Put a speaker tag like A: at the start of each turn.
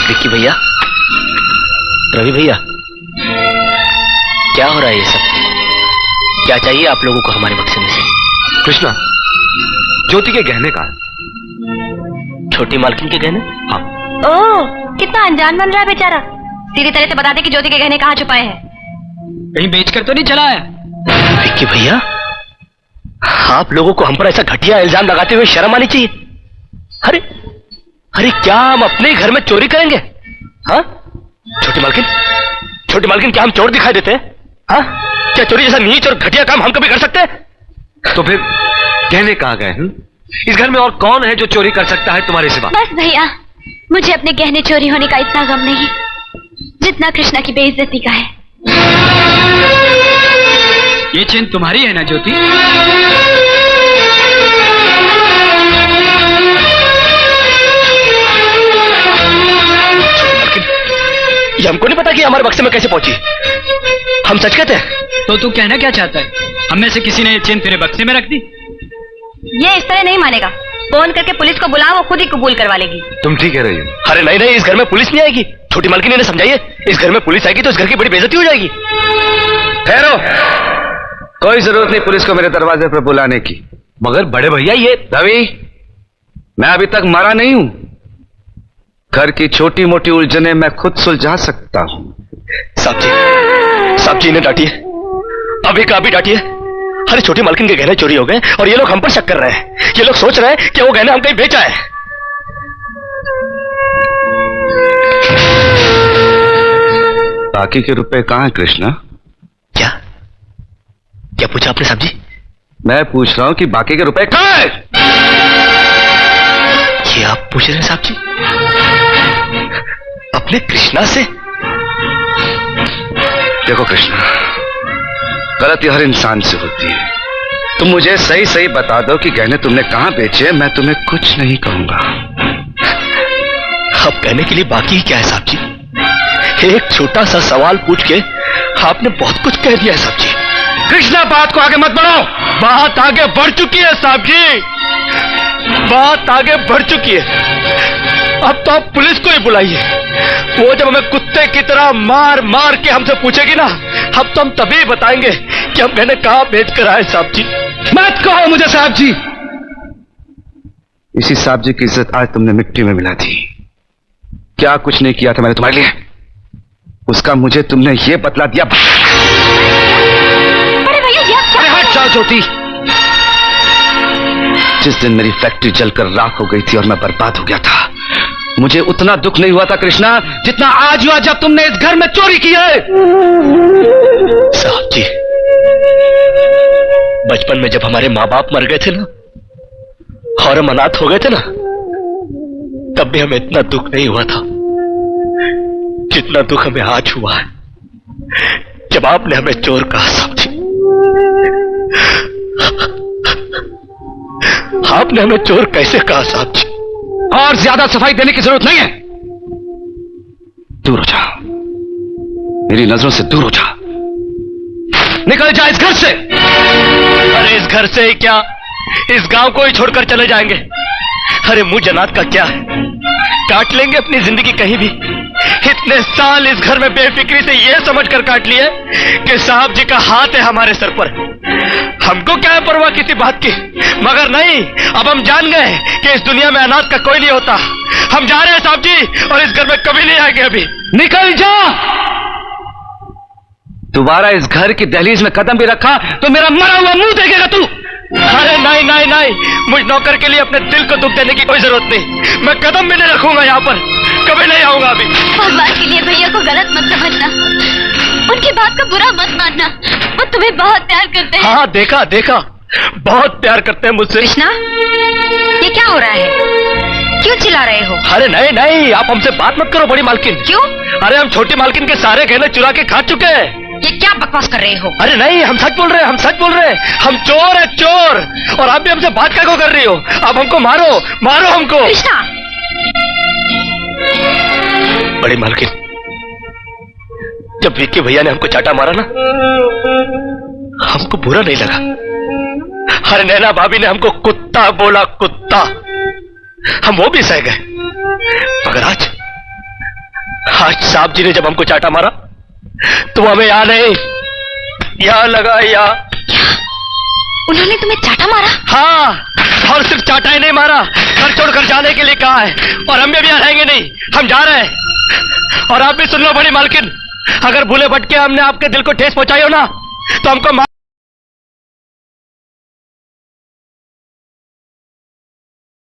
A: विक्की भैया, रवि भैया, क्या हो रहा है ये सब? क्या चाहिए आप लोगों को हमारे बक्से में से?
B: कृष्णा, ज्योति के गहने का।
A: छोटी मालकिन के गहने?
B: हाँ।
C: ओह, कितना अनजान बन रहा है बेचारा। सीधी तरह से बता दे कि ज्योति के गहने कहाँ छुपाए हैं।
D: कहीं बेचकर तो नहीं चला है?
A: विक्की भैया, आप लोगों को हम पर ऐसा घटिया इल्जाम लगाते हुए शर्म आनी चाहिए। अरे अरे, क्या हम अपने घर में चोरी करेंगे? हाँ छोटी मालकिन, क्या हम चोर दिखाई देते हैं? हाँ, क्या चोरी जैसा नीच और घटिया काम हम कभी कर सकते हैं?
B: तो फिर गहने कहाँ गए हैं? इस घर में और कौन है जो चोरी कर सकता है तुम्हारे सिवा?
C: बस भैया, मुझे अपने गहने चोरी होने का इतना गम नहीं जितना कृष्णा की बेइज्जती का है।
D: ये चेन तुम्हारी है ना ज्योति?
A: ये हमको नहीं पता कि हमारे बक्से में कैसे पहुंची। हम सच कहते हैं।
D: तो तू कहना क्या चाहता है? हम में से किसी ने ये चेन तेरे बक्से में रख दी?
C: ये इस तरह नहीं मानेगा। फोन करके पुलिस को बुलाओ, वो खुद ही कबूल करवा लेगी।
B: तुम ठीक कह रही हो।
A: अरे नहीं नहीं, इस घर में पुलिस नहीं आएगी। छोटी मालकिन ने समझाइए, इस घर में पुलिस आएगी तो इस घर की बड़ी बेइज्जती हो जाएगी।
B: ठहरो, कोई जरूरत नहीं पुलिस को मेरे दरवाजे पर बुलाने की।
A: मगर बड़े भैया, ये
B: रवि, मैं अभी तक मरा नहीं हूं। घर की छोटी मोटी उलझने मैं खुद सुलझा सकता हूं।
A: साहब जी इन्हें डांटिए, अभी का अभी डांटिए। अरे छोटी मालकिन के गहने चोरी हो गए और ये लोग हम पर शक कर रहे हैं। ये लोग सोच रहे हैं कि वो गहने हम कहीं बेचा है।
B: बाकी के रुपए कहां हैं कृष्णा?
A: क्या पूछा आपने साहब जी?
B: मैं पूछ रहा हूं कि बाकी के रुपए कहां हैं?
A: ये आप पूछ रहे हैं साहब जी अपने कृष्णा से?
B: देखो कृष्णा, गलती हर इंसान से होती है। तुम मुझे सही सही बता दो कि गहने तुमने कहां बेचे, मैं तुम्हें कुछ नहीं कहूंगा।
A: अब कहने के लिए बाकी ही क्या है साहब जी? एक छोटा सा सवाल पूछ के आपने बहुत कुछ कह दिया है साहब जी।
B: कृष्णा, बात को आगे मत बढ़ाओ।
A: बात आगे बढ़ चुकी है साहब जी, बात आगे बढ़ चुकी है। अब तो आप पुलिस को ही बुलाइए। वो जब हमें कुत्ते की तरह मार मार के हमसे पूछेगी ना, अब तो हम तभी बताएंगे कि हम गहने कहां बेच कर आए साहब जी।
B: मत कहो मुझे साहब जी। इसी साहब जी की इज्जत आज तुमने मिट्टी में मिला दी। क्या कुछ नहीं किया था मैंने तुम्हारे लिए, उसका मुझे तुमने ये बतला दिया। अरे हट जाओ ज्योति। जिस दिन मेरी फैक्ट्री जलकर राख हो गई थी और मैं बर्बाद हो गया था, मुझे उतना दुख नहीं हुआ था कृष्णा जितना आज हुआ जब तुमने इस घर में चोरी की है।
A: साहब जी, बचपन में जब हमारे माँ बाप मर गए थे ना और हम अनाथ हो गए थे ना, तब भी हमें इतना दुख नहीं हुआ था जितना दुख हमें आज हुआ है जब आपने हमें चोर कहा। साहब जी, आपने हमें चोर कैसे कहा साहब जी?
B: और ज्यादा सफाई देने की जरूरत नहीं है। दूर हो जा, मेरी नजरों से दूर हो जा। निकल जा इस घर से।
A: अरे इस घर से ही क्या, इस गांव को ही छोड़कर चले जाएंगे। अरे मुझ अनाथ का क्या है, काट लेंगे अपनी जिंदगी कहीं भी। इतने साल इस घर में बेफिक्री से ये समझकर काट लिए कि साहब जी का हाथ है हमारे सर पर। हमको क्या है परवाह किसी बात की, मगर नहीं, अब हम जान गए कि इस दुनिया में अनाथ का कोई नहीं होता। हम जा रहे हैं साहब जी, और इस घर में कभी नहीं आएंगे। अभी
B: निकल जा। दोबारा इस घर की दहलीज में कदम भी रखा तो मेरा मरा हुआ मुंह देखेगा तू।
A: अरे नहीं नहीं नहीं, मुझ नौकर के लिए अपने दिल को दुख देने की कोई जरूरत नहीं। मैं कदम भी नहीं रखूंगा यहाँ पर, कभी नहीं आऊंगा अभी।
C: भगवान के लिए भैया को गलत मत समझना, उनकी बात का बुरा मत मानना। वो तुम्हें बहुत प्यार करते हैं।
A: हाँ देखा देखा, बहुत प्यार करते हैं मुझसे।
C: कृष्णा, ये क्या हो रहा है? क्यों चिल्ला रहे हो?
A: अरे नहीं नहीं, आप हमसे बात मत करो बड़ी मालकिन।
C: क्यों?
A: अरे हम छोटी मालकिन के सारे गहने चुरा के खा चुके हैं।
C: ये क्या बकवास कर रहे हो?
A: अरे नहीं, हम सच बोल रहे हैं, हम सच बोल रहे हैं। हम चोर है चोर। और आप भी हमसे बात क्या कर रही हो? आप हमको मारो, मारो हमको।
C: कृष्णा,
A: बड़ी मालकिन, जब विक्की भैया ने हमको चाटा मारा ना, हमको बुरा नहीं लगा। अरे नैना भाभी ने हमको कुत्ता बोला, कुत्ता, हम वो भी सह गए। मगर आज साहब जी ने जब हमको चाटा मारा तो हमें यहाँ नहीं, यहाँ लगा, यहाँ।
C: उन्होंने तुम्हें चाटा मारा?
A: हाँ, और सिर्फ चाटा ही नहीं मारा, घर छोड़कर जाने के लिए कहा है। और हम भी यहाँ रहेंगे नहीं, हम जा रहे हैं। और आप भी सुन लो बड़ी मालकिन, अगर भूले भटके हमने आपके दिल को ठेस पहुंचाई हो ना, तो हमको माफ